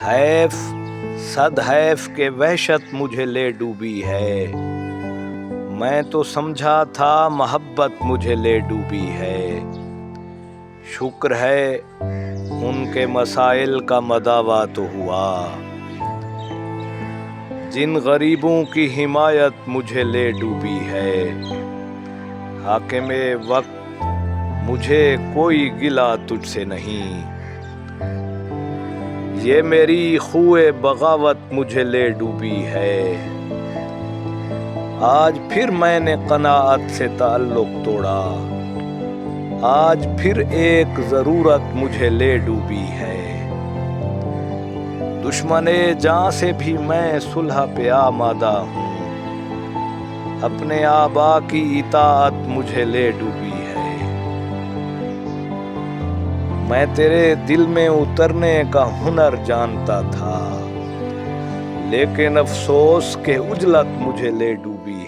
حیف صد حیف کہ وحشت مجھے لے ڈوبی ہے، میں تو سمجھا تھا محبت مجھے لے ڈوبی ہے۔ شکر ہے ان کے مسائل کا مداوا تو ہوا، جن غریبوں کی حمایت مجھے لے ڈوبی ہے۔ حاکم وقت مجھے کوئی گلہ تجھ سے نہیں، یہ میری خوئے بغاوت مجھے لے ڈوبی ہے۔ آج پھر میں نے قناعت سے تعلق توڑا، آج پھر ایک ضرورت مجھے لے ڈوبی ہے۔ دشمن جاں سے بھی میں صلح پہ آمادہ ہوں، اپنے آبا کی اطاعت مجھے لے ڈوبی ہے۔ میں تیرے دل میں اترنے کا ہنر جانتا تھا، لیکن افسوس کہ عجلت مجھے لے ڈوبی